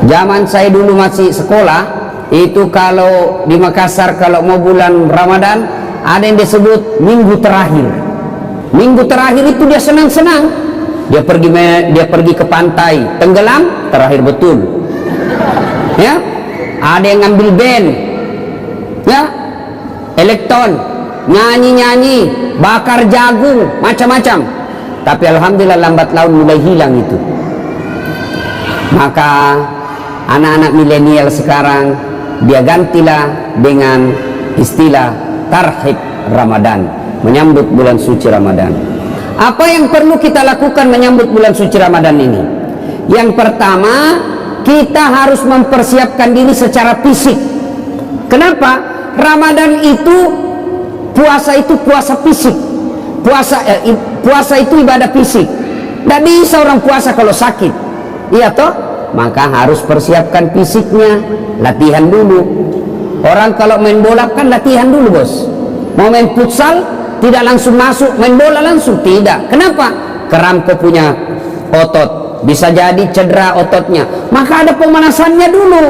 Zaman saya dulu masih sekolah, itu kalau di Makassar kalau mau bulan Ramadan ada yang disebut minggu terakhir. Minggu terakhir itu dia senang-senang. Dia pergi ke pantai, tenggelam, terakhir betul. Ya, ada yang ngambil band, ya, elektron, nyanyi-nyanyi, bakar jagung, macam-macam. Tapi alhamdulillah lambat laun mulai hilang itu. Maka anak-anak milenial sekarang dia gantilah dengan istilah tarhib Ramadan, menyambut bulan suci Ramadan. Apa yang perlu kita lakukan menyambut bulan suci Ramadan ini? Yang pertama, kita harus mempersiapkan diri secara fisik. Kenapa? Ramadan itu, puasa itu puasa fisik. Puasa itu ibadah fisik. Tidak bisa orang puasa kalau sakit. Iya toh? Maka harus persiapkan fisiknya, latihan dulu. Orang kalau main bola kan latihan dulu, bos. Mau main futsal tidak langsung masuk main bola langsung, tidak. Kenapa? Keram kau punya otot, bisa jadi cedera ototnya. Maka ada pemanasannya dulu.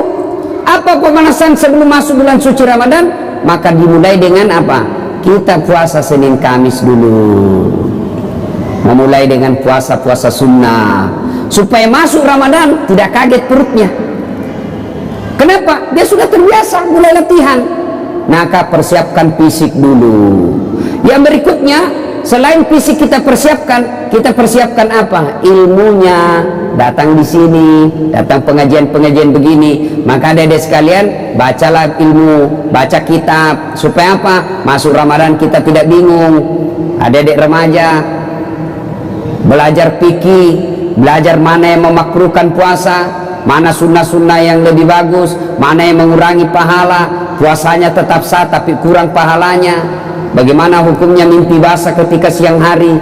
Apa pemanasan sebelum masuk bulan suci Ramadan? Maka dimulai dengan apa? Kita puasa Senin Kamis dulu, memulai dengan puasa-puasa sunnah, supaya masuk Ramadan tidak kaget perutnya. Kenapa? Dia sudah terbiasa mulai latihan. Maka persiapkan fisik dulu. Yang berikutnya, selain fisik kita persiapkan apa? Ilmunya. Datang di sini, datang pengajian-pengajian begini. Maka adik-adik sekalian, bacalah ilmu, baca kitab. Supaya apa? Masuk Ramadan kita tidak bingung. Adik-adik remaja, belajar fikih, belajar mana yang memakruhkan puasa, mana sunnah-sunnah yang lebih bagus, mana yang mengurangi pahala. Puasanya tetap sah tapi kurang pahalanya. Bagaimana hukumnya mimpi basah ketika siang hari?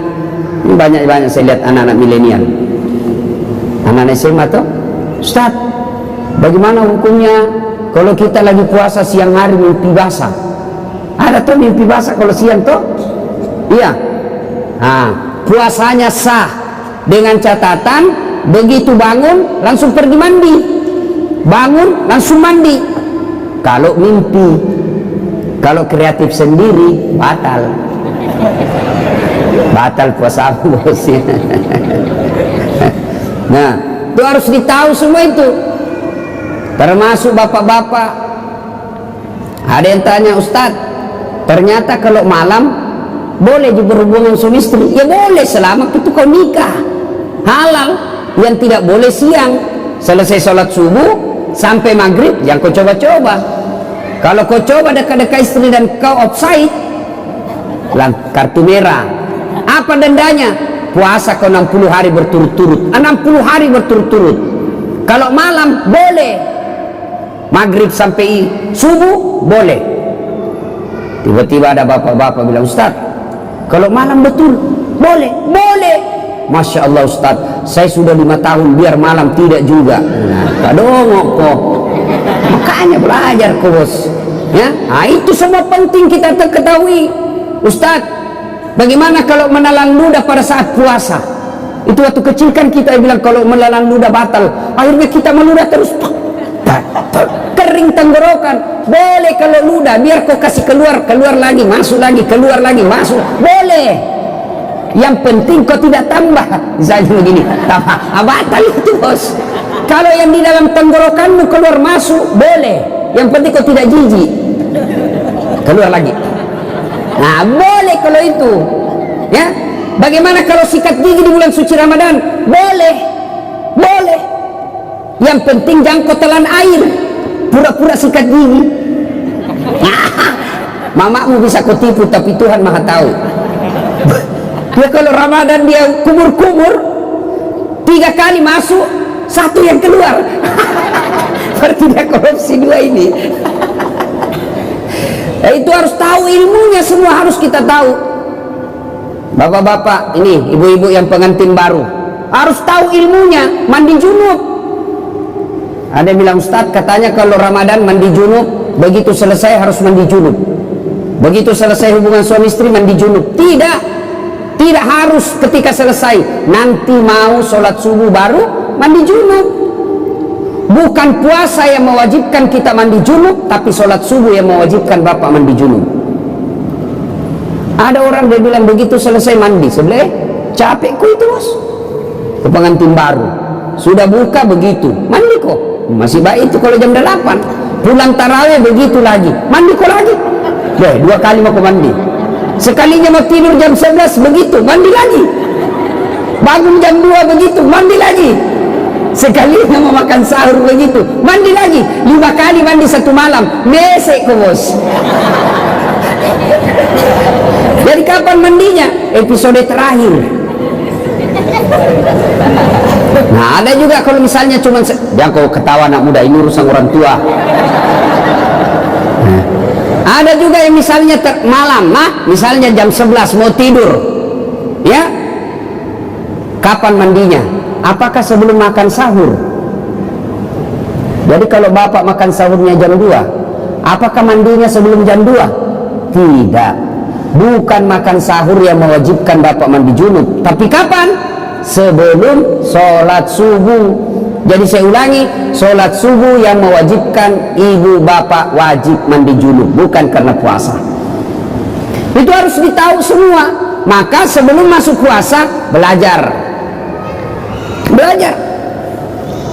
Ini banyak-banyak saya lihat anak-anak milenial, anak-anak SMA tuh, Ustaz, bagaimana hukumnya kalau kita lagi puasa siang hari mimpi basah? Ada tuh mimpi basah kalau siang tuh? Iya. Nah, puasanya sah dengan catatan begitu bangun langsung pergi mandi, bangun langsung mandi. Kalau mimpi, kalau kreatif sendiri batal puasa bos. Nah, itu harus ditahu semua itu, termasuk bapak-bapak. Ada yang tanya, Ustadz, ternyata kalau malam boleh juga berhubungan suami istri. Ya boleh selama itu kau nikah, halal. Yang tidak boleh siang, selesai sholat subuh sampai maghrib, yang kau coba-coba. Kalau kau coba dekat-dekat istri dan kau offside, kartu merah. Apa dendanya? Puasa kau 60 hari berturut-turut. 60 hari berturut-turut. Kalau malam boleh, maghrib sampai subuh boleh. Tiba-tiba ada bapak-bapak bilang, Ustaz, kalau malam betul boleh? Boleh. Masya Allah Ustaz, saya sudah 5 tahun biar malam tidak juga. Nah, dongok kok. Makanya belajar kok bos. Ya, nah, itu semua penting kita ketahui. Ustaz, bagaimana kalau menelan ludah pada saat puasa? Itu waktu kecil kan kita bilang kalau menelan ludah batal. Akhirnya kita meludah terus, kering tenggorokan. Boleh kalau ludah, biar kau kasih keluar lagi, masuk lagi, keluar lagi, masuk. Boleh. Yang penting kau tidak tambah. Misalnya begini, tambah, batal itu bos. Kalau yang di dalam tenggorokanmu keluar masuk, boleh. Yang penting kau tidak jijik. Keluar lagi. Nah, boleh kalau itu. Ya. Bagaimana kalau sikat gigi di bulan suci Ramadan? Boleh. Boleh. Yang penting jangan kau telan air. Pura-pura sikat gigi. Mamamu bisa kau tipu, tapi Tuhan Maha tahu. Dia kalau Ramadan dia kumur-kumur 3 kali masuk, 1 yang keluar. Berarti dia korupsi 2 ini. Nah, itu harus tahu ilmunya, semua harus kita tahu. Bapak-bapak ini, ibu-ibu yang pengantin baru harus tahu ilmunya. Mandi junub. Ada yang bilang, Ustaz, katanya kalau Ramadan mandi junub, begitu selesai harus mandi junub. Begitu selesai hubungan suami istri mandi junub. Tidak harus ketika selesai. Nanti mau sholat subuh baru mandi junub. Bukan puasa yang mewajibkan kita mandi junub, tapi sholat subuh yang mewajibkan bapak mandi junub. Ada orang dia bilang begitu selesai mandi, sebelah capekku itu bos, ke pengantin baru sudah buka begitu mandi kok masih baik itu. Kalau jam 8 pulang tarawih begitu lagi mandi kok lagi. 2 kali mau ke mandi. Sekalinya mau tidur jam 11 begitu mandi lagi. Bangun jam 2 begitu mandi lagi. Sekalinya mau makan sahur begitu mandi lagi. 5 kali mandi satu malam, mesek kok bos. Jadi kapan mandinya? Episode terakhir. Nah, ada juga kalau misalnya cuma jangan kau ketawa anak muda, ini urusan orang tua. Nah, ada juga yang misalnya malam, misalnya jam 11 mau tidur, ya. Kapan mandinya? Apakah sebelum makan sahur? Jadi kalau bapak makan sahurnya jam 2, apakah mandinya sebelum jam 2? Tidak. Bukan makan sahur yang mewajibkan bapak mandi junub, tapi kapan? Sebelum sholat subuh. Jadi saya ulangi, sholat subuh yang mewajibkan ibu bapak wajib mandi junub, bukan karena puasa. Itu harus ditahu semua. Maka sebelum masuk puasa belajar,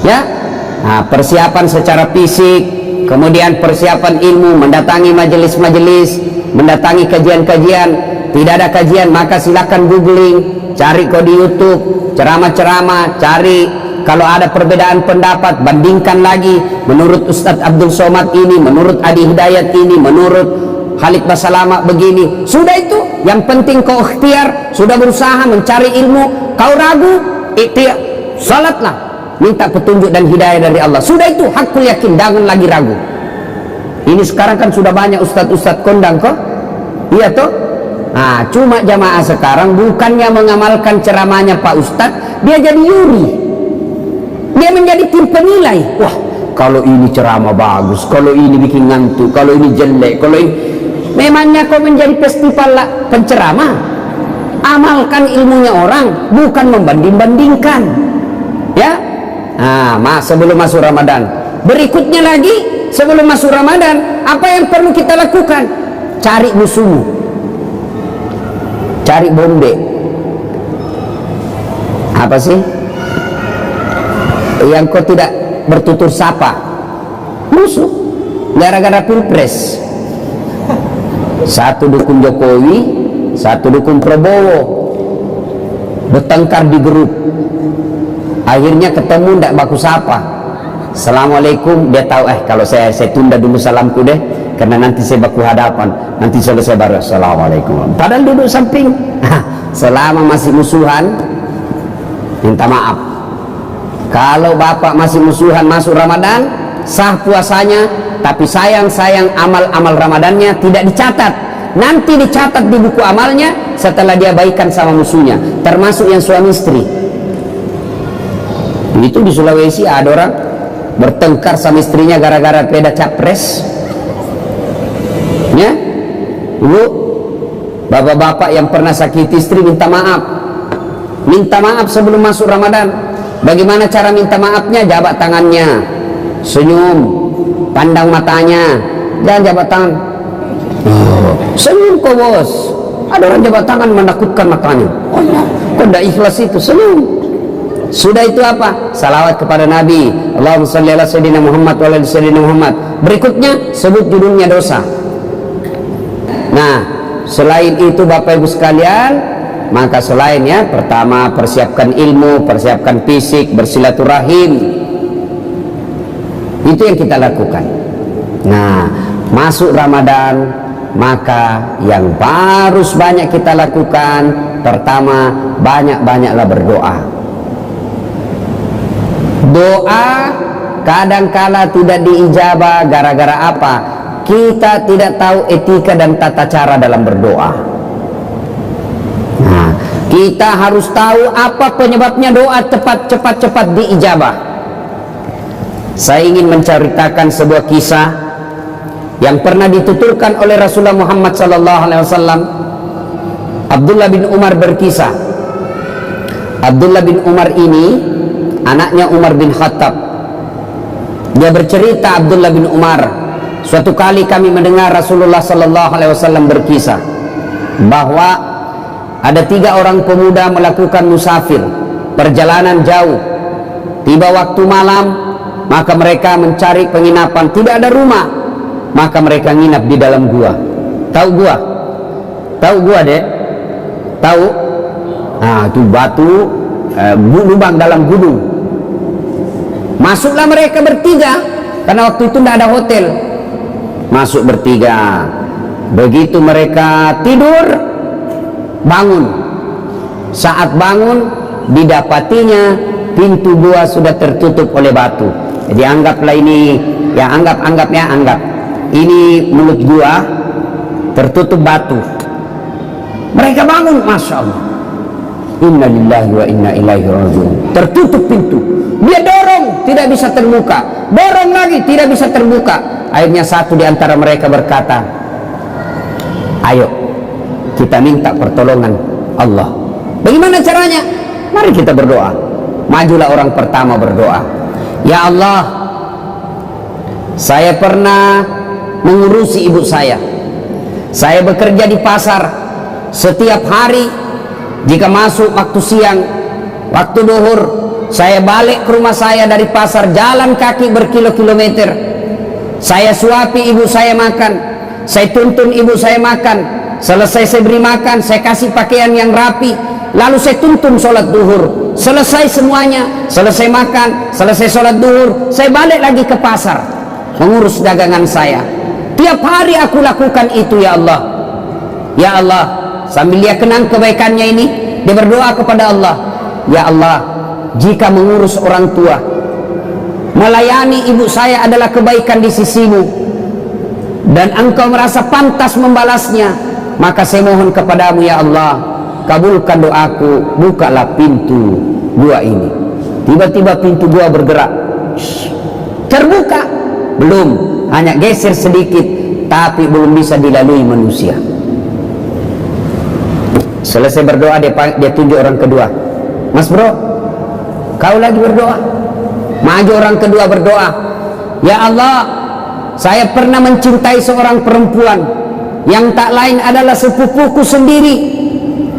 ya. Nah, persiapan secara fisik, kemudian persiapan ilmu, mendatangi majelis-majelis, mendatangi kajian-kajian. Tidak ada kajian maka silakan googling, cari kok di YouTube, ceramah-ceramah, cari kalau ada perbedaan pendapat, bandingkan lagi menurut Ustadz Abdul Somad ini, menurut Adi Hidayat ini, menurut Khalid Basalama begini. Sudah itu, yang penting kau ikhtiar, sudah berusaha mencari ilmu, kau ragu, ikhtiar, salatlah, minta petunjuk dan hidayah dari Allah. Sudah itu, hakul yakin, jangan lagi ragu. Ini sekarang kan sudah banyak ustadz-ustadz kondang kok, iya toh. Nah, cuma jamaah sekarang bukannya mengamalkan ceramahnya Pak Ustadz, dia jadi yuri, dia menjadi tim penilai. Wah, kalau ini ceramah bagus, kalau ini bikin ngantuk, kalau ini jelek, kalau ini. Memangnya kau menjadi festival penceramah? Amalkan ilmunya orang, bukan membanding-bandingkan, ya. Nah, sebelum masuk Ramadan, berikutnya lagi sebelum masuk Ramadan, apa yang perlu kita lakukan? Cari musuhmu, cari bombe. Apa sih yang kau tidak bertutur sapa? Musuh. Gara-gara pilpres, satu dukung Jokowi, satu dukung Prabowo, bertengkar di grup, akhirnya ketemu tidak baku sapa. Assalamualaikum, dia tahu kalau saya tunda dulu salamku deh, karena nanti saya baku hadapan, nanti selesai baru assalamualaikum. Padahal duduk samping. Selama masih musuhan, minta maaf. Kalau bapak masih musuhan masuk Ramadan, sah puasanya, tapi sayang amal-amal Ramadannya tidak dicatat. Nanti dicatat di buku amalnya setelah dia baikan sama musuhnya, termasuk yang suami istri. Itu di Sulawesi ada orang bertengkar sama istrinya gara-gara beda capres, ya. Ibu, bapak-bapak yang pernah sakiti istri minta maaf sebelum masuk Ramadan. Bagaimana cara minta maafnya? Jabat tangannya, senyum, pandang matanya, jangan jabat tangan. Senyum kok bos. Ada orang jabat tangan menakutkan matanya. Oh ya, kok tidak ikhlas itu, senyum. Sudah itu apa? Salawat kepada Nabi. Allahumma shalli ala sayyidina Muhammad wa ala sayyidina Muhammad. Berikutnya sebut judulnya dosa. Nah, selain itu Bapak Ibu sekalian, maka selainnya pertama persiapkan ilmu, persiapkan fisik, bersilaturahim. Itu yang kita lakukan. Nah, masuk Ramadan, maka yang harus banyak kita lakukan, pertama banyak-banyaklah berdoa. Doa kadangkala tidak diijabah gara-gara apa? Kita tidak tahu etika dan tata cara dalam berdoa. Nah, kita harus tahu apa penyebabnya doa cepat diijabah. Saya ingin menceritakan sebuah kisah yang pernah dituturkan oleh Rasulullah Muhammad SAW. Abdullah bin Umar berkisah. Abdullah bin Umar ini anaknya Umar bin Khattab. Dia bercerita, Abdullah bin Umar, suatu kali kami mendengar Rasulullah sallallahu alaihi wasallam berkisah bahwa ada 3 orang pemuda melakukan musafir, perjalanan jauh. Tiba waktu malam, maka mereka mencari penginapan, tidak ada rumah, maka mereka nginap di dalam gua. Tahu gua? Tahu gua, Dek? Tahu? Nah, itu batu lubang dalam gunung. Masuklah mereka bertiga, karena waktu itu tidak ada hotel. Masuk bertiga. Begitu mereka tidur, bangun. Saat bangun, didapatinya pintu gua sudah tertutup oleh batu. Jadi anggaplah ini, ya anggap ini mulut gua tertutup batu. Mereka bangun, masya Allah. Inna lillahi wa inna ilaihi raji'un. Tertutup pintu. Dia dorong, tidak bisa terbuka. Dorong lagi, tidak bisa terbuka. Akhirnya satu di antara mereka berkata, ayo kita minta pertolongan Allah. Bagaimana caranya? Mari kita berdoa. Majulah orang pertama berdoa. Ya Allah, saya pernah mengurusi ibu saya. Saya bekerja di pasar. Setiap hari jika masuk waktu siang, waktu duhur, saya balik ke rumah saya dari pasar, jalan kaki berkilo-kilometer. Saya suapi ibu saya makan, saya tuntun ibu saya makan. Selesai saya beri makan, saya kasih pakaian yang rapi, lalu saya tuntun sholat duhur. Selesai semuanya, selesai makan, selesai sholat duhur, saya balik lagi ke pasar mengurus dagangan saya. Tiap hari aku lakukan itu, ya Allah. Ya Allah, sambil dia kenang kebaikannya ini, dia berdoa kepada Allah, ya Allah, jika mengurus orang tua, melayani ibu saya adalah kebaikan di sisimu, dan engkau merasa pantas membalasnya, maka saya mohon kepadamu, ya Allah, kabulkan doaku, bukalah pintu gua ini. Tiba-tiba pintu gua bergerak, terbuka, belum, hanya geser sedikit, tapi belum bisa dilalui manusia. Selesai berdoa, dia tunjuk orang kedua. Mas bro, kau lagi berdoa. Maju orang kedua berdoa, ya Allah, saya pernah mencintai seorang perempuan yang tak lain adalah sepupuku sendiri.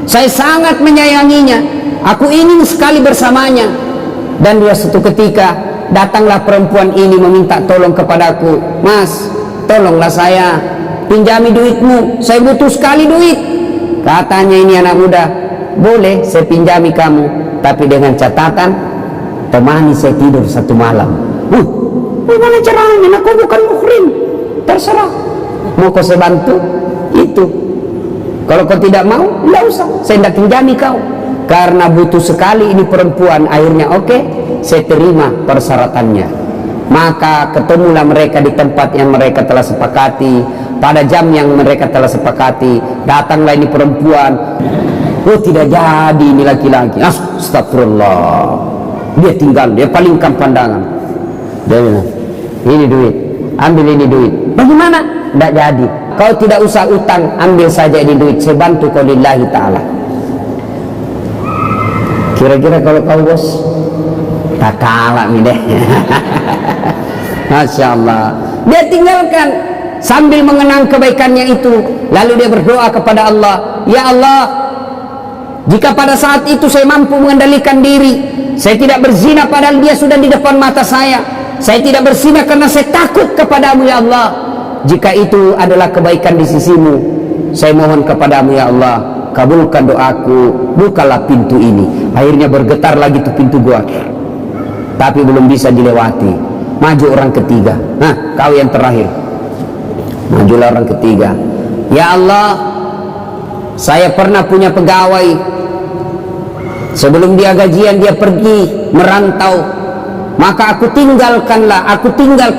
Saya sangat menyayanginya, aku ingin sekali bersamanya. Dan dia suatu ketika datanglah perempuan ini meminta tolong kepadaku, Mas, tolonglah saya, pinjami duitmu, saya butuh sekali duit. Katanya ini anak muda, boleh saya pinjami kamu, tapi dengan catatan temani saya tidur 1 malam. Bagaimana caranya? Aku bukan muhrim. Terserah, mau kau saya bantu itu. Kalau kau tidak mau, tidak usah, saya tidak pinjami kau. Karena butuh sekali ini perempuan. Akhirnya oke, saya terima persyaratannya. Maka ketemulah mereka di tempat yang mereka telah sepakati, pada jam yang mereka telah sepakati. Datanglah ini perempuan. Oh, tidak jadi ini laki-laki. Astagfirullah. Dia tinggal, dia palingkan pandangan. Dia bilang, ini duit, ambil ini duit. Bagaimana? Tidak jadi. Kau tidak usah utang, ambil saja ini duit, saya bantu kau lillahi ta'ala. Kira-kira kalau kau bos, tak kalah nih deh. Masya Allah. Dia tinggalkan sambil mengenang kebaikannya itu. Lalu dia berdoa kepada Allah, ya Allah, jika pada saat itu saya mampu mengendalikan diri, saya tidak berzina padahal dia sudah di depan mata saya tidak berzina karena saya takut kepadamu, ya Allah. Jika itu adalah kebaikan di sisimu, saya mohon kepadamu, ya Allah, kabulkan doaku, bukalah pintu ini. Akhirnya bergetar lagi tuh pintu gua, tapi belum bisa dilewati. Maju orang ketiga. Nah, kau yang terakhir. Majulah orang ketiga. Ya Allah, saya pernah punya pegawai. Sebelum dia gajian, dia pergi merantau. Maka aku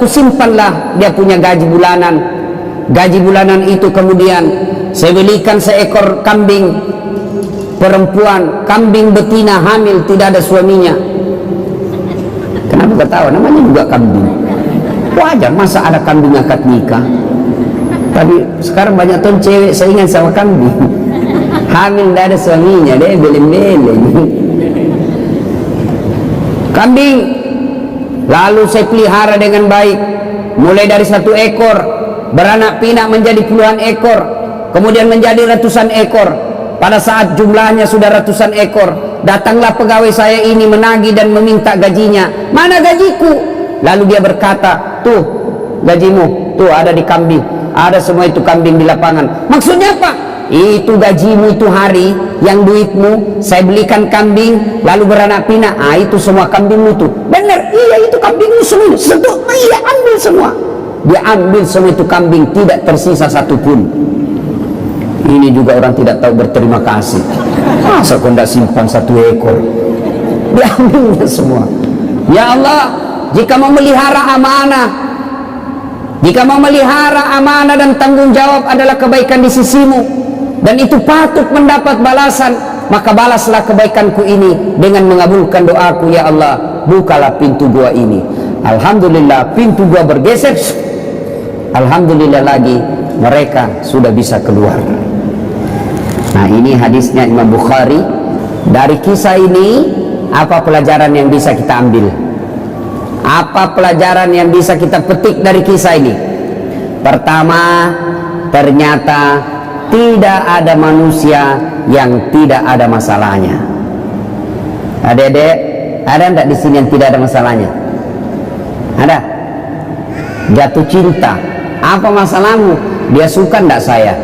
simpanlah dia punya gaji bulanan. Gaji bulanan itu kemudian saya belikan seekor kambing perempuan, kambing betina hamil, tidak ada suaminya. Kenapa ketawa? Namanya juga kambing. Wajar, masa ada kambing akad nikah. Tapi sekarang banyak tuh cewek saingan sama kambing. Hamil tidak ada suaminya, dia beleng-beleng. Kambing lalu saya pelihara dengan baik, mulai dari 1 ekor, beranak pinak menjadi puluhan ekor, kemudian menjadi ratusan ekor. Pada saat jumlahnya sudah ratusan ekor, datanglah pegawai saya ini menagih dan meminta gajinya. Mana gajiku? Lalu dia berkata, tuh gajimu, tuh ada di kambing, ada semua itu kambing di lapangan. Maksudnya apa? Itu gajimu itu hari yang duitmu saya belikan kambing lalu beranak pinak. Itu semua kambingmu itu. Benar, iya itu kambingmu semua. Seduk, iya ambil semua. Dia ambil semua itu kambing, tidak tersisa satupun. Ini juga orang tidak tahu berterima kasih. Masa kau tidak simpan 1 ekor? Diambilnya semua. Ya Allah, jika mau melihara amanah, jika mau melihara amanah dan tanggung jawab adalah kebaikan di sisimu, dan itu patut mendapat balasan, maka balaslah kebaikanku ini dengan mengabulkan doaku. Ya Allah, bukalah pintu gua ini. Alhamdulillah, pintu gua bergeser. Alhamdulillah lagi, mereka sudah bisa keluar. Nah, ini hadisnya Imam Bukhari. Dari kisah ini, apa pelajaran yang bisa kita ambil? Apa pelajaran yang bisa kita petik dari kisah ini? Pertama, ternyata tidak ada manusia yang tidak ada masalahnya. Adik-adik, ada enggak di sini yang tidak ada masalahnya? Ada? Jatuh cinta, apa masalahmu? Dia suka enggak saya?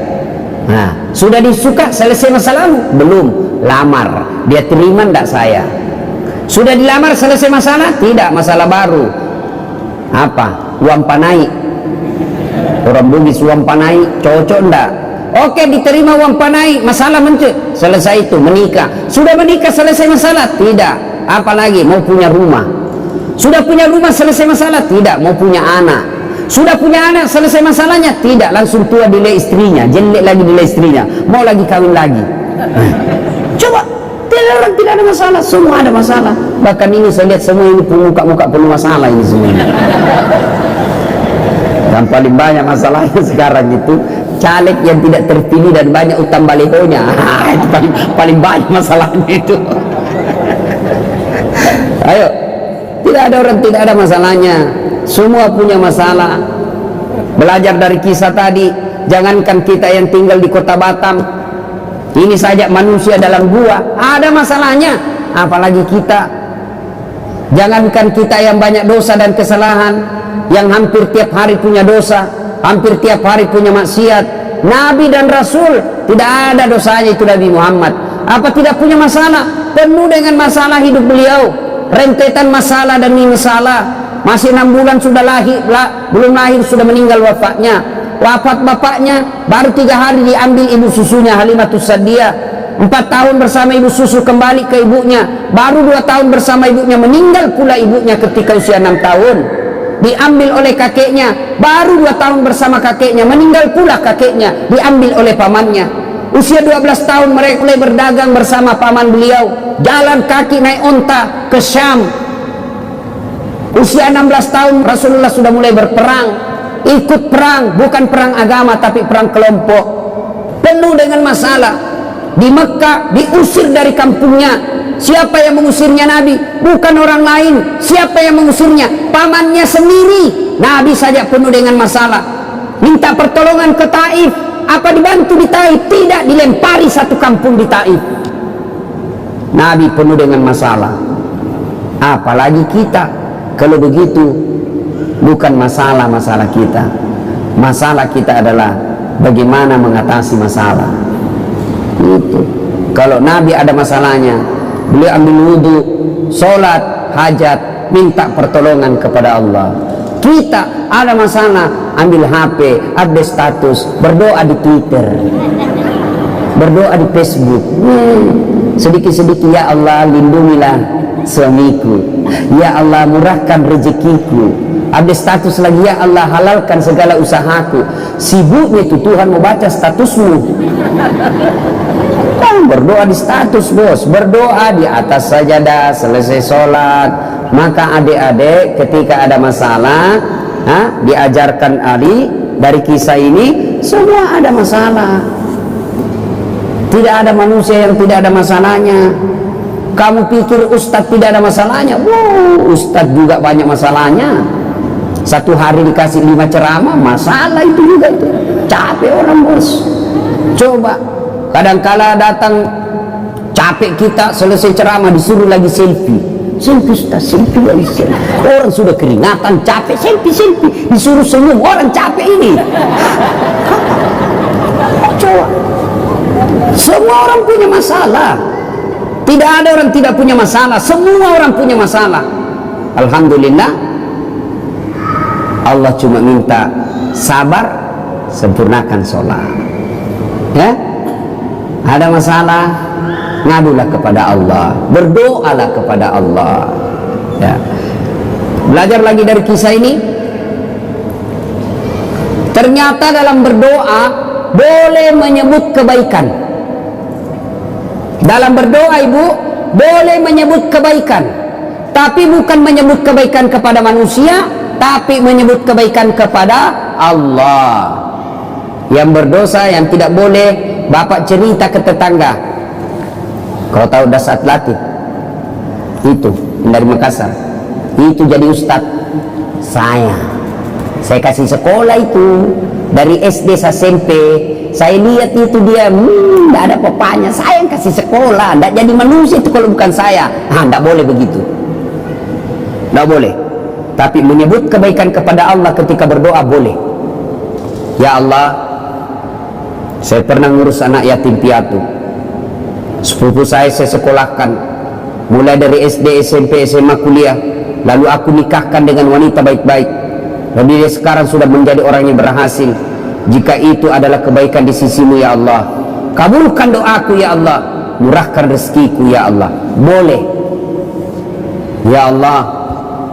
Nah, sudah disuka, selesai masalahmu? Belum. Lamar, dia terima enggak saya? Sudah dilamar, selesai masalah? Tidak, masalah baru. Apa? Uang panai. Orang Bugis uang panai, cocok enggak? Oke, diterima uang panai, masalah muncul. Selesai itu, menikah. Sudah menikah, selesai masalah? Tidak. Apalagi mau punya rumah. Sudah punya rumah, selesai masalah? Tidak. Mau punya anak. Sudah punya anak, selesai masalahnya? Tidak. Langsung tua dile istrinya, jelek lagi dile istrinya, mau lagi kawin lagi. Coba, orang tidak ada masalah, semua ada masalah. Bahkan ini saya lihat semua ini muka-muka penuh masalah ini semua. Dan paling banyak masalahnya sekarang itu caleg yang tidak terpilih dan banyak utang balihonya. Itu paling banyak masalahnya itu. Ayo, tidak ada orang tidak ada masalahnya. Semua punya masalah. Belajar dari kisah tadi, jangankan kita yang tinggal di kota Batam, ini saja manusia dalam gua ada masalahnya, apalagi kita. Jangankan kita yang banyak dosa dan kesalahan, yang hampir tiap hari punya dosa, hampir tiap hari punya maksiat. Nabi dan Rasul tidak ada dosanya itu Nabi Muhammad. Apa tidak punya masalah? Penuh dengan masalah hidup beliau, rentetan masalah demi masalah. Masih 6 bulan sudah lahir, belum lahir sudah meninggal wafatnya. Wafat bapaknya baru 3 hari diambil ibu susunya Halimatus Sa'diyah. 4 tahun bersama ibu susu kembali ke ibunya. Baru 2 tahun bersama ibunya, meninggal pula ibunya ketika usia 6 tahun. Diambil oleh kakeknya. Baru 2 tahun bersama kakeknya, meninggal pula kakeknya, diambil oleh pamannya. Usia 12 tahun mereka mulai berdagang bersama paman beliau. Jalan kaki naik onta ke Syam. Usia 16 tahun Rasulullah sudah mulai berperang. Ikut perang, bukan perang agama tapi perang kelompok. Penuh dengan masalah. Di Mekah diusir dari kampungnya. Siapa yang mengusirnya Nabi? Bukan orang lain. Siapa yang mengusirnya? Pamannya sendiri. Nabi saja penuh dengan masalah. Minta pertolongan ke Taif. Apa dibantu di Taif? Tidak, dilempari satu kampung di Taif. Nabi penuh dengan masalah. Apalagi kita. Kalau begitu, bukan masalah-masalah kita. Masalah kita adalah bagaimana mengatasi masalah. Itu. Kalau Nabi ada masalahnya, beliau ambil wudhu, sholat, hajat, minta pertolongan kepada Allah. Kita ada masalah, ambil HP, update status, berdoa di Twitter, berdoa di Facebook. Sedikit-sedikit, ya Allah lindungilah suamiku, ya Allah murahkan rezekiku. Update status lagi, ya Allah halalkan segala usahaku. Sibuknya itu Tuhan mau baca statusmu. Berdoa di status bos, berdoa di atas sajadah selesai sholat. Maka adik-adik ketika ada masalah, diajarkan Ali dari kisah ini, semua ada masalah. Tidak ada manusia yang tidak ada masalahnya. Kamu pikir ustadz tidak ada masalahnya? Wow, ustadz juga banyak masalahnya. Satu hari dikasih 5 ceramah, masalah itu juga itu. Capek orang bos. Coba, kadangkala datang capek kita, selesai ceramah disuruh lagi selfie. Selfie ustaz, selfie lagi selfie. Orang sudah keringatan, capek, selfie. Disuruh senyum, orang capek ini. Coba. Semua orang punya masalah. Tidak ada orang tidak punya masalah. Semua orang punya masalah. Alhamdulillah, Allah cuma minta sabar, sempurnakan sholat. Ya, ada masalah, ngadulah kepada Allah, berdoalah kepada Allah. Ya. Belajar lagi dari kisah ini. Ternyata dalam berdoa boleh menyebut kebaikan. Dalam berdoa ibu boleh menyebut kebaikan, tapi bukan menyebut kebaikan kepada manusia, tapi menyebut kebaikan kepada Allah. Yang berdosa yang tidak boleh, bapak cerita ke tetangga. Kau tahu Dasat Latif itu dari Makassar, itu jadi ustadz saya kasih sekolah itu dari SD sampai SMP. Saya lihat itu dia tidak ada papanya, saya yang kasih sekolah, tidak jadi manusia itu kalau bukan saya. Tidak boleh begitu, tidak boleh. Tapi menyebut kebaikan kepada Allah ketika berdoa boleh. Ya Allah, saya pernah ngurus anak yatim piatu, sepupu saya sekolahkan mulai dari SD, SMP, SMA, kuliah, lalu aku nikahkan dengan wanita baik-baik, dan dia sekarang sudah menjadi orang yang berhasil. Jika itu adalah kebaikan di sisimu ya Allah, kabulkan doaku ya Allah, murahkan rezekiku ya Allah. Boleh. Ya Allah,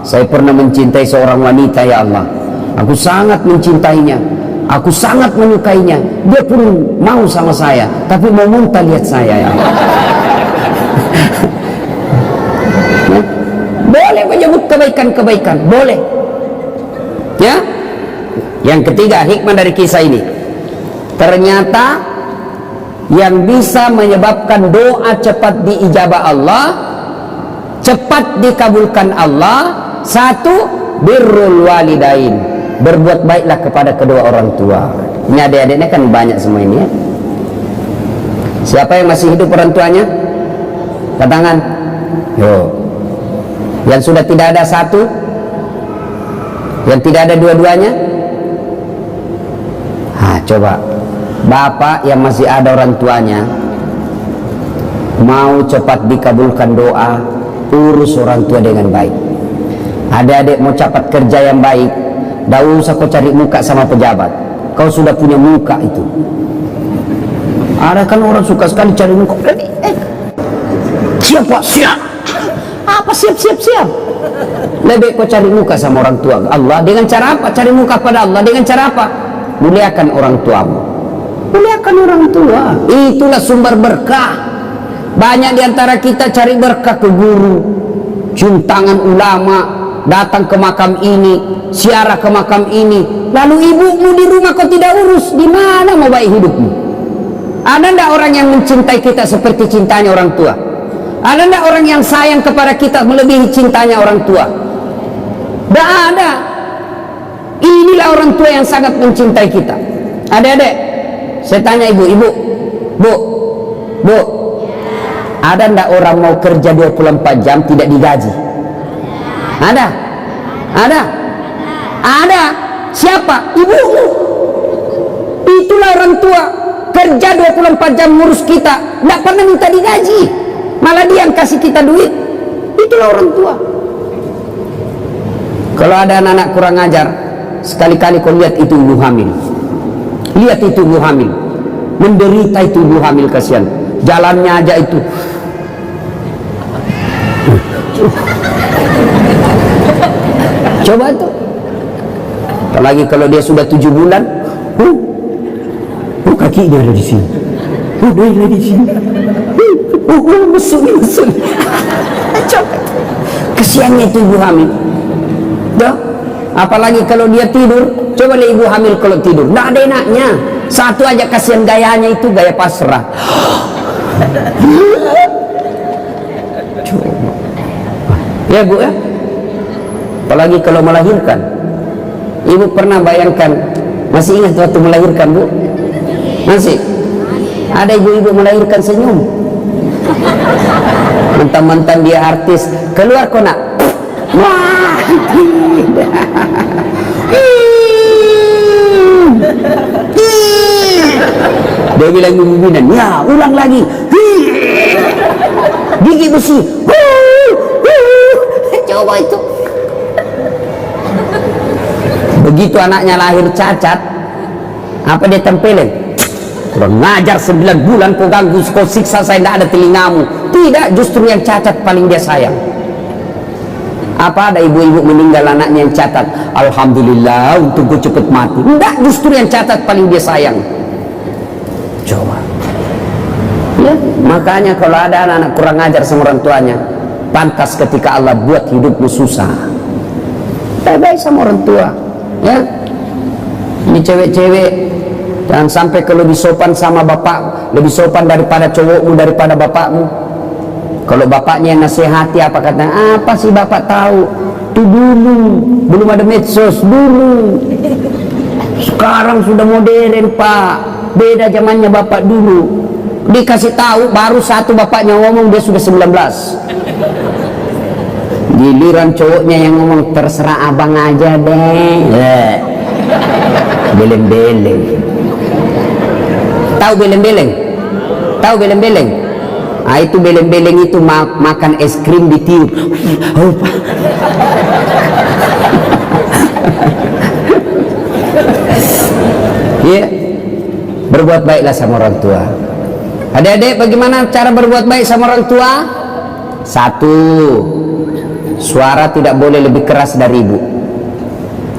saya pernah mencintai seorang wanita ya Allah, aku sangat mencintainya, aku sangat menyukainya, dia pun mau sama saya, tapi mau muntah lihat saya ya Allah. Boleh menyebut kebaikan-kebaikan, boleh. Ya. Yang ketiga, hikmah dari kisah ini, ternyata yang bisa menyebabkan doa cepat diijabah Allah, cepat dikabulkan Allah, satu, birrul walidain, berbuat baiklah kepada kedua orang tua. Ini adik-adiknya kan banyak semua ini ya. Siapa yang masih hidup orang tuanya? Angkat tangan. Yo. Yang sudah tidak ada satu, yang tidak ada dua-duanya. Coba, bapak yang masih ada orang tuanya, mau cepat dikabulkan doa, urus orang tua dengan baik. Adik-adik mau cepat kerja yang baik, tidak usah kau cari muka sama pejabat, kau sudah punya muka itu. Ada kan orang suka sekali cari muka. Siap pak, siap. Apa siap? Lebih kau cari muka sama orang tua Allah. Dengan cara apa? Cari muka pada Allah. Dengan cara apa? Muliakan orang tuamu. Muliakan orang tua, itulah sumber berkah. Banyak diantara kita cari berkah ke guru, cium tangan ulama, datang ke makam ini, ziarah ke makam ini, lalu ibumu di rumah kau tidak urus. Di mana mau baik hidupmu? Ada ndak orang yang mencintai kita seperti cintanya orang tua? Ada ndak orang yang sayang kepada kita melebihi cintanya orang tua? Tidak ada. Inilah orang tua yang sangat mencintai kita. Adik-adik, saya tanya ibu, bu, ada ndak orang mau kerja 24 jam tidak digaji? Ada? Siapa? Ibumu. Itulah orang tua, kerja 24 jam ngurus kita, tidak pernah minta digaji, malah dia yang kasih kita duit. Itulah orang tua. Kalau ada anak-anak kurang ajar, sekali-kali kau lihat itu ibu hamil, lihat itu ibu hamil, menderita itu ibu hamil, kasihan, jalannya aja itu. Coba tuh, apalagi kalau dia sudah 7 bulan, kakinya ada di sini, dia ada di sini, mesum. Coba, kasihannya itu ibu hamil. Dah, apalagi kalau dia tidur, coba lihat ibu hamil kalau tidur, tidak ada enaknya. Satu aja kasihan gayanya itu, gaya pasrah. Ya Bu ya, apalagi kalau melahirkan. Ibu pernah bayangkan, masih ingat waktu melahirkan Bu? Masih? Ada ibu-ibu melahirkan senyum, mentang-mentang dia artis, keluar kok nak. Wah, tidak. Dia bilang ibu bidan, ya ulang lagi. Gigi besi. Coba itu. Begitu anaknya lahir cacat, apa dia tempelin? Kurang ngajar, 9 bulan kau ganggu, kau siksa saya, tidak ada telingamu. Tidak, justru yang cacat paling dia sayang. Apa ada ibu-ibu meninggal anaknya yang cacat, alhamdulillah untuk gue cepet mati? Tidak, justru yang cacat paling dia sayang. Coba ya, makanya kalau ada anak-anak kurang ajar sama orang tuanya, pantas ketika Allah buat hidupmu susah. Baik-baik sama orang tua ya. Ini cewek-cewek, jangan sampai kalau lebih sopan sama bapak, lebih sopan daripada cowokmu, daripada bapakmu. Kalau bapaknya yang nasihati, apa katanya? Apa sih bapak tahu? Itu dulu, belum ada medsos dulu. Sekarang sudah modern Pak, beda zamannya bapak dulu. Dikasih tahu baru satu bapaknya ngomong dia sudah 19. Giliran cowoknya yang ngomong, terserah abang aja deh. Beleng-beleng. Tahu beleng-beleng? Tahu beleng-beleng? Ah, itu beleng-beleng itu makan es krim ditiup. Oh, ya, berbuat baiklah sama orang tua. Adik-adik, bagaimana cara berbuat baik sama orang tua? Satu, suara tidak boleh lebih keras dari ibu.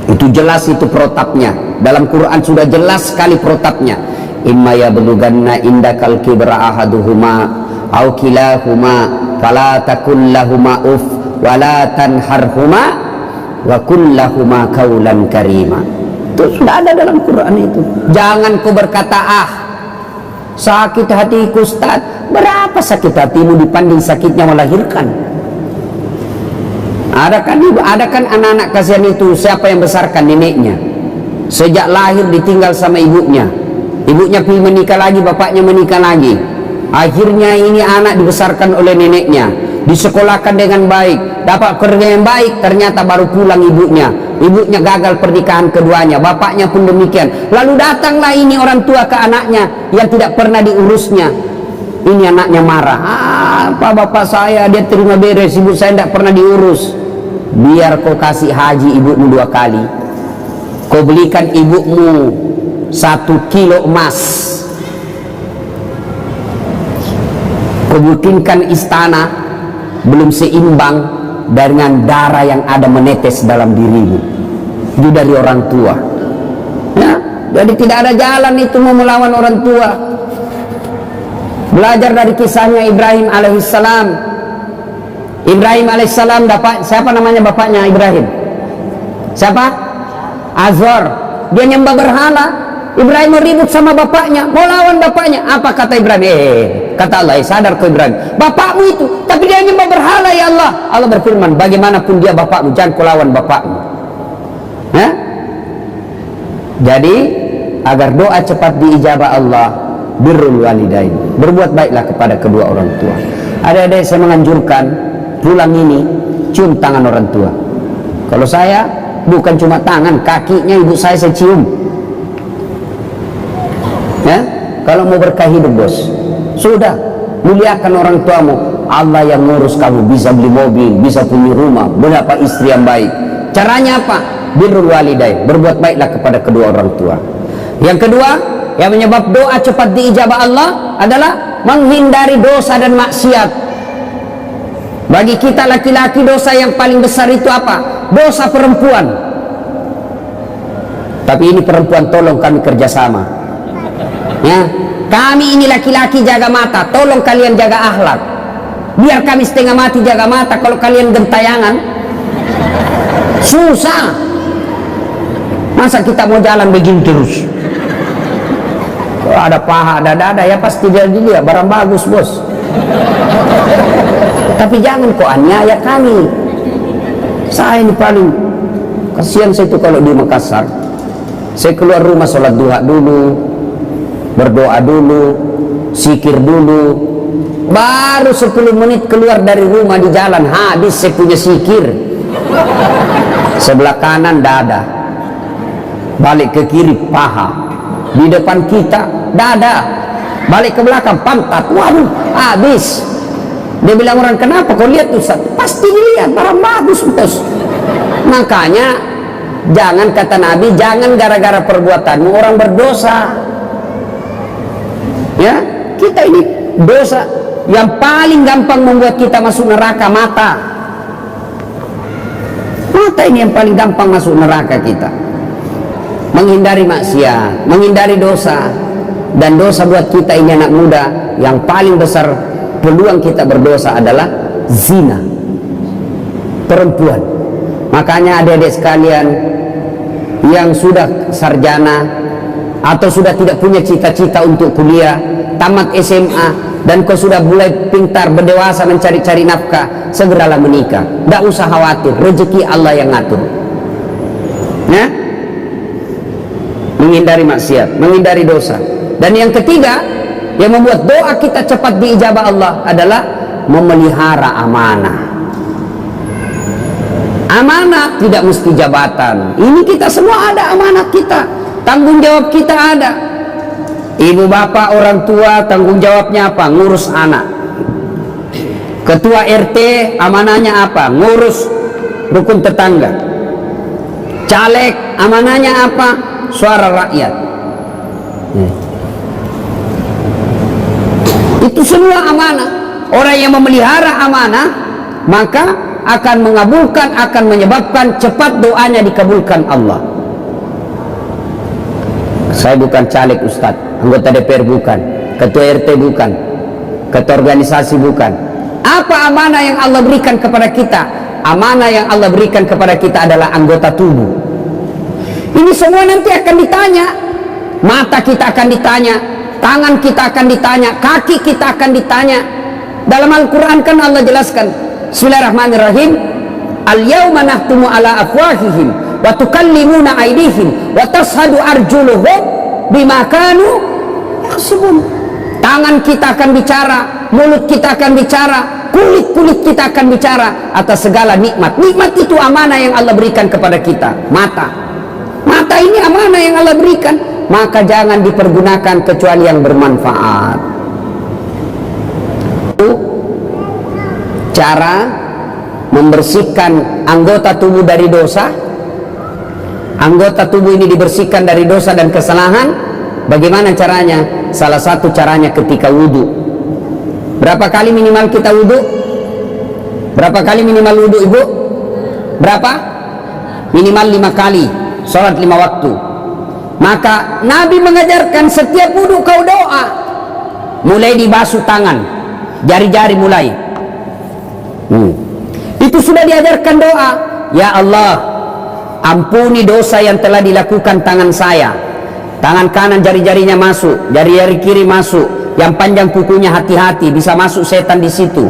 Itu jelas, itu protapnya. Dalam Quran sudah jelas sekali protapnya. Imma yablughanna indakal kibra ahaduhuma aw kilahuma fala takul lahuma uff wala tanharhuma wa kullahuma qaulan karima. Itu sudah ada dalam Quran itu. Jangan kau berkata, ah sakit hatiku Ustaz. Berapa sakit hatimu dibanding sakitnya melahirkan? Ada kan anak-anak kasihan itu, siapa yang besarkan? Neneknya. Sejak lahir ditinggal sama ibunya. Ibunya pilih menikah lagi, bapaknya menikah lagi. Akhirnya ini anak dibesarkan oleh neneknya, disekolahkan dengan baik, dapat kerja yang baik, ternyata baru pulang ibunya. Ibunya gagal pernikahan keduanya, bapaknya pun demikian. Lalu datanglah ini orang tua ke anaknya yang tidak pernah diurusnya. Ini anaknya marah. Apa bapak saya, dia terima beres, ibu saya tidak pernah diurus. Biar kau kasih haji ibumu 2 kali, kau belikan ibumu 1 kilo emas, kau bikinkan istana, belum seimbang dengan darah yang ada menetes dalam dirimu. Itu dari orang tua ya. Jadi tidak ada jalan itu mau melawan orang tua. Belajar dari kisahnya Ibrahim alaihissalam. Ibrahim alaihissalam dapat, siapa namanya bapaknya Ibrahim? Siapa? Azor. Dia nyembah berhala. Ibrahim mau ribut sama bapaknya, mau lawan bapaknya. Apa kata Ibrahim? Kata Allah, sadar kau Ibrahim, bapakmu itu, tapi dia nyembah berhala ya Allah. Allah berfirman, bagaimanapun dia bapakmu, jangan kau lawan bapakmu. Ya? Jadi agar doa cepat diijabah Allah, birrul walidain, berbuat baiklah kepada kedua orang tua. Adik-adik, saya menganjurkan pulang ini cium tangan orang tua. Kalau saya bukan cuma tangan, kakinya ibu saya cium. Ya, kalau mau berkah hidup bos, sudah muliakan orang tuamu. Allah yang ngurus kamu, bisa beli mobil, bisa punya rumah, berapa istri yang baik. Caranya apa? Birrul walidain, berbuat baiklah kepada kedua orang tua. Yang kedua, yang menyebab doa cepat diijabah Allah adalah menghindari dosa dan maksiat. Bagi kita laki-laki, dosa yang paling besar itu apa? Dosa perempuan. Tapi ini perempuan, tolong kami kerjasama ya. Kami ini laki-laki jaga mata, tolong kalian jaga akhlak. Biar kami setengah mati jaga mata, kalau kalian gentayangan susah. Masa kita mau jalan begini terus? Kalau ada paha, ada dada, ya pasti jadi dia barang bagus bos. Tapi jangan kok aniaya kami. Saya ini paling kasihan saya itu kalau di Makassar. Saya keluar rumah sholat duha dulu, berdoa dulu, zikir dulu, baru 10 menit keluar dari rumah di jalan habis saya punya zikir. Sebelah kanan dada, balik ke kiri paha, di depan kita dada, balik ke belakang pantat. Waduh, habis. Dia bilang orang, kenapa kau lihat Ustaz? Pasti dilihat, barang bagus Ustaz. Makanya jangan, kata Nabi, jangan gara-gara perbuatanmu orang berdosa. Ya, kita ini dosa yang paling gampang membuat kita masuk neraka, mata. Mata ini yang paling gampang masuk neraka kita. Menghindari maksiat, menghindari dosa. Dan dosa buat kita ini anak muda, yang paling besar peluang kita berdosa adalah zina, perempuan. Makanya adik-adik sekalian yang sudah sarjana atau sudah tidak punya cita-cita untuk kuliah, tamat SMA, dan kau sudah mulai pintar berdewasa mencari-cari nafkah, segeralah menikah. Tidak usah khawatir, rezeki Allah yang ngatur. Ya? Menghindari maksiat, menghindari dosa. Dan yang ketiga, yang membuat doa kita cepat diijabah Allah adalah memelihara amanah. Amanah tidak mesti jabatan. Ini kita semua ada amanah kita, tanggung jawab kita ada. Ibu bapak orang tua tanggung jawabnya apa? Ngurus anak. Ketua RT amanahnya apa? Ngurus rukun tetangga. Caleg amanahnya apa? Suara rakyat. Itu semua amanah. Orang yang memelihara amanah maka akan mengabulkan, akan menyebabkan cepat doanya dikabulkan Allah. Saya bukan caleg Ustadz, anggota DPR bukan, ketua RT bukan, ketua organisasi bukan. Apa amanah yang Allah berikan kepada kita? Amanah yang Allah berikan kepada kita adalah anggota tubuh. Ini semua nanti akan ditanya. Mata kita akan ditanya, tangan kita akan ditanya, kaki kita akan ditanya. Dalam Al-Quran kan Allah jelaskan, Bismillahirrahmanirrahim, al-yawma nahtumu ala afwahihim wa tukallimuna aydihim wa tashhadu arjuluhum bima kanu yaksubun. Tangan kita akan bicara, mulut kita akan bicara, kulit kita akan bicara atas segala nikmat. Nikmat itu amanah yang Allah berikan kepada kita. Mata ini amanah yang Allah berikan, maka jangan dipergunakan kecuali yang bermanfaat. Cara membersihkan anggota tubuh dari dosa. Anggota tubuh ini dibersihkan dari dosa dan kesalahan. Bagaimana caranya? Salah satu caranya ketika wudhu. Berapa kali minimal kita wudhu? Berapa kali minimal wudhu ibu? Berapa? Minimal 5 kali. Sholat 5 waktu. Maka Nabi mengajarkan setiap wudhu kau doa. Mulai dibasuh tangan, jari-jari mulai. Itu sudah diajarkan doa. Ya Allah, ampuni dosa yang telah dilakukan tangan saya. Tangan kanan jari-jarinya masuk, jari-jari kiri masuk, yang panjang kukunya hati-hati, bisa masuk setan di situ.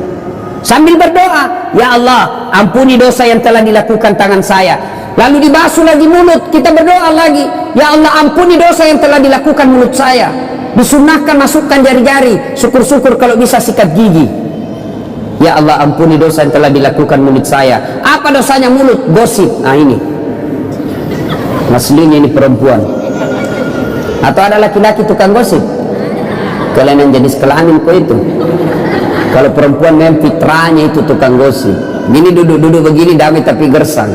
Sambil berdoa, ya Allah, ampuni dosa yang telah dilakukan tangan saya. Lalu dibasuh lagi mulut, kita berdoa lagi, ya Allah, ampuni dosa yang telah dilakukan mulut saya. Disunahkan masukkan jari-jari, syukur-syukur kalau bisa sikat gigi. Ya Allah, ampuni dosa yang telah dilakukan mulut saya. Apa dosanya mulut? Gosip. Nah ini aslinya ini perempuan. Atau ada laki-laki tukang gosip? Kelainan jenis kelamin kok itu. Kalau perempuan memang fitrahnya itu tukang gosip. Gini duduk-duduk begini damai tapi gersang.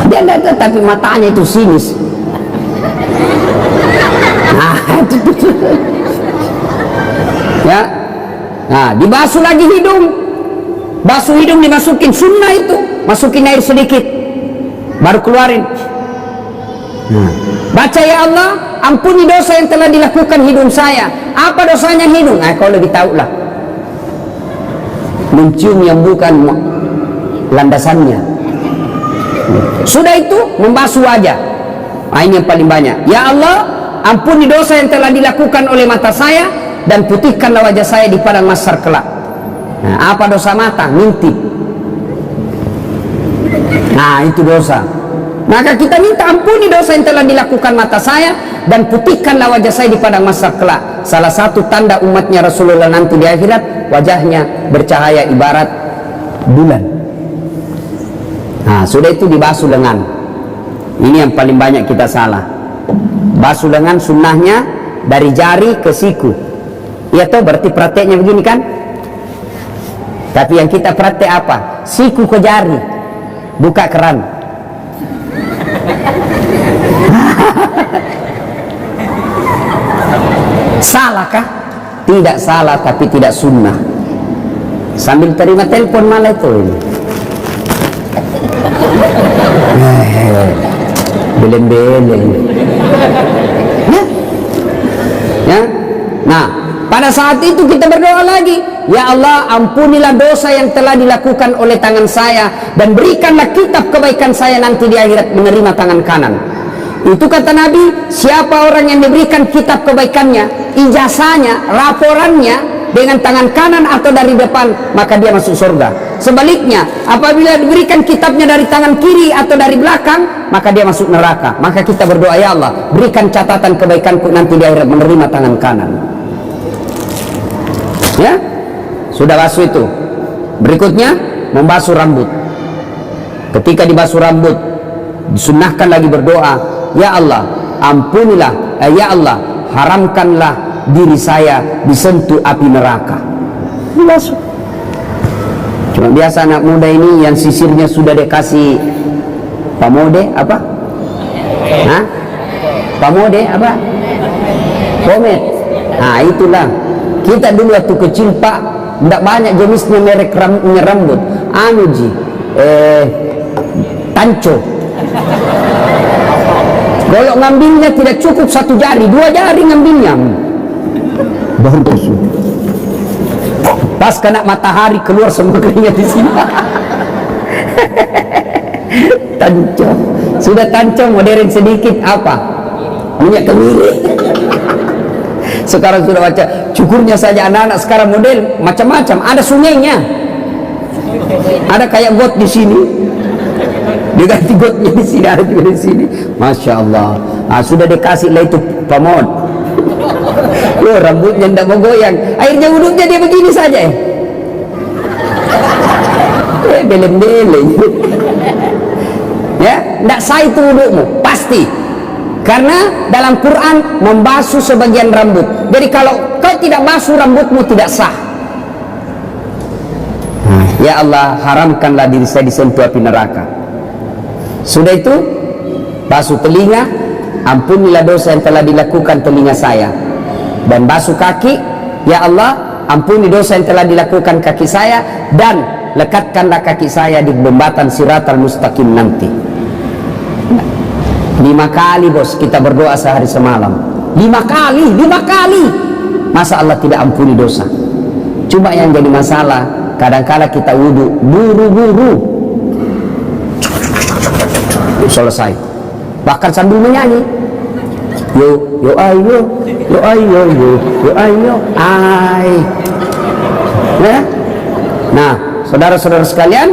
Dia tidak, tapi matanya itu sinis. Nah itu. Ya, nah dibasuh lagi hidung, basuh hidung dimasukin, sunnah itu, masukin air sedikit, baru keluarin. Baca ya Allah, ampuni dosa yang telah dilakukan hidung saya. Apa dosanya hidung? Nah, kau lebih tahu lah. Mencium yang bukan landasannya. Sudah itu membasuh wajah. Nah, ini yang paling banyak. Ya Allah, ampuni dosa yang telah dilakukan oleh mata saya, dan putihkanlah wajah saya di padang mahsyar kelak. Nah, apa dosa mata? Ngintip. Nah, itu dosa. Maka kita minta ampuni dosa yang telah dilakukan mata saya, dan putihkanlah wajah saya di padang mahsyar kelak. Salah satu tanda umatnya Rasulullah nanti di akhirat, wajahnya bercahaya ibarat bulan. Nah, sudah itu dibasuh lengan. Ini yang paling banyak kita salah. Basuh lengan sunnahnya dari jari ke siku. Ya toh, berarti prakteknya begini kan? Tapi yang kita praktek apa? Siku ke jari, buka keran. Salahkah? Tidak salah, tapi tidak sunnah. Sambil terima telepon malah itu ini. Beleng-beleng. Ya? Nah, pada saat itu kita berdoa lagi, ya Allah, ampunilah dosa yang telah dilakukan oleh tangan saya, dan berikanlah kitab kebaikan saya nanti di akhirat menerima tangan kanan. Itu kata Nabi, siapa orang yang diberikan kitab kebaikannya, ijazahnya, laporannya dengan tangan kanan atau dari depan, maka dia masuk surga. Sebaliknya, apabila diberikan kitabnya dari tangan kiri atau dari belakang, maka dia masuk neraka. Maka kita berdoa, ya Allah, berikan catatan kebaikanku nanti di akhirat menerima tangan kanan. Ya, sudah basuh itu. Berikutnya, membasuh rambut. Ketika dibasuh rambut, disunnahkan lagi berdoa, ya Allah, ampunilah, ya Allah, haramkanlah diri saya disentuh api neraka. Dibasuh. Cuma biasa anak muda ini yang sisirnya sudah dikasih pamode apa? Hah? Pamode apa? Pomade. Nah, itulah. Kita dulu waktu kecil, Pak, tidak banyak jenisnya merek rambut. Anu ji, tanco. Kalau ngambilnya tidak cukup 1 jari, 2 jari ngambilnya. Baru tusuk. Pas kena matahari keluar semua keringat di sini. Tanco. Sudah tanco modern sedikit apa? Minyak kemiri. Sekarang sudah baca cukurnya saja anak-anak sekarang model macam-macam. Ada sungainya. Ada kayak got di sini. Diganti gotnya di sini, ada juga di sini. Masya Allah. Nah, sudah dikasih lah itu pamod. Loh, rambutnya tidak mau goyang. Akhirnya wuduknya dia begini saja. Beleng-beleng. Ya, tidak sah itu wudukmu, pasti. Karena dalam Quran membasuh sebagian rambut. Jadi kalau kau tidak basuh rambutmu tidak sah. Ya Allah, haramkanlah diri saya disentuh api neraka. Sudah itu, basuh telinga, ampunilah dosa yang telah dilakukan telinga saya. Dan basuh kaki, ya Allah, ampuni dosa yang telah dilakukan kaki saya, dan lekatkanlah kaki saya di jembatan Siratal Mustaqim nanti. 5 kali bos kita berdoa sehari semalam. 5 kali. Masa Allah tidak ampuni dosa? Cuma yang jadi masalah, kadang-kala kita wudhu buru-buru, selesai, bahkan sambil menyanyi, yo ayo, yo ayo, yo ayo, ay. Ya? Nah, saudara-saudara sekalian,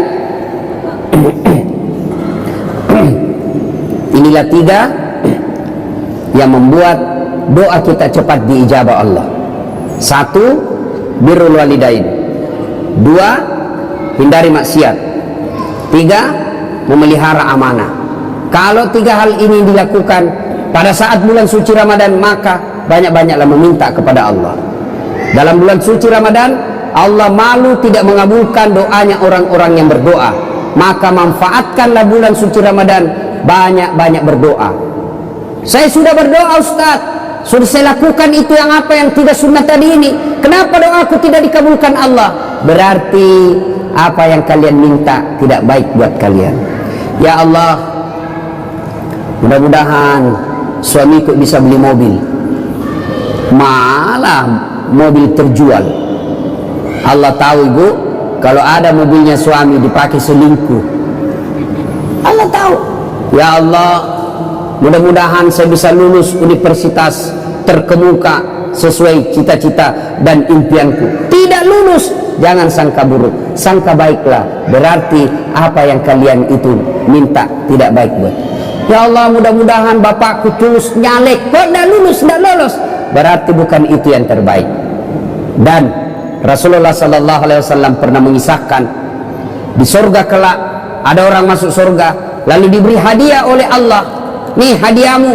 inilah 3 yang membuat doa kita cepat diijabah Allah. 1, birrul walidain. 2, hindari maksiat. 3, memelihara amanah. Kalau 3 hal ini dilakukan pada saat bulan suci Ramadan, maka banyak-banyaklah meminta kepada Allah. Dalam bulan suci Ramadan, Allah malu tidak mengabulkan doanya orang-orang yang berdoa. Maka manfaatkanlah bulan suci Ramadan, banyak-banyak berdoa. Saya sudah berdoa Ustaz, sudah saya lakukan itu yang apa yang tidak sunnah tadi ini, kenapa doaku tidak dikabulkan Allah? Berarti apa yang kalian minta tidak baik buat kalian. Ya Allah, mudah-mudahan suamiku bisa beli mobil, malah mobil terjual. Allah tahu ibu, kalau ada mobilnya suami dipakai selingkuh, Allah tahu. Ya Allah, mudah-mudahan saya bisa lulus universitas terkemuka sesuai cita-cita dan impianku. Tidak lulus, jangan sangka buruk, sangka baiklah. Berarti apa yang kalian itu minta tidak baik buat. Ya Allah, mudah-mudahan bapakku tulus nyalek, kok tidak lulus, tidak lolos. Berarti bukan itu yang terbaik. Dan Rasulullah Sallallahu Alaihi Wasallam pernah mengisahkan di surga kelak ada orang masuk surga lalu diberi hadiah oleh Allah. Nih hadiahmu,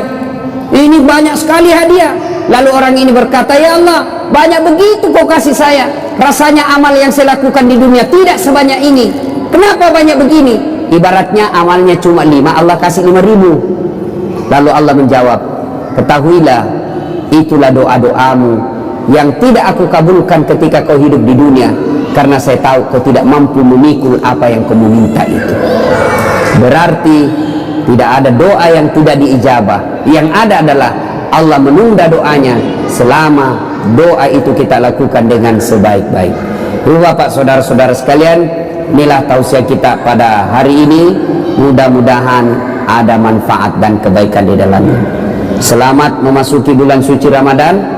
ini banyak sekali hadiah. Lalu orang ini berkata, ya Allah, banyak begitu kau kasih saya, rasanya amal yang saya lakukan di dunia tidak sebanyak ini. Kenapa banyak begini? Ibaratnya amalnya cuma 5, Allah kasih 5.000. Lalu Allah menjawab, ketahuilah, itulah doa-doamu yang tidak aku kabulkan ketika kau hidup di dunia, karena saya tahu kau tidak mampu memikul apa yang kau minta itu. Berarti tidak ada doa yang tidak diijabah. Yang ada adalah Allah menunda doanya selama doa itu kita lakukan dengan sebaik-baik. Bapak saudara-saudara sekalian, inilah tausiah kita pada hari ini. Mudah-mudahan ada manfaat dan kebaikan di dalamnya. Selamat memasuki bulan suci Ramadan.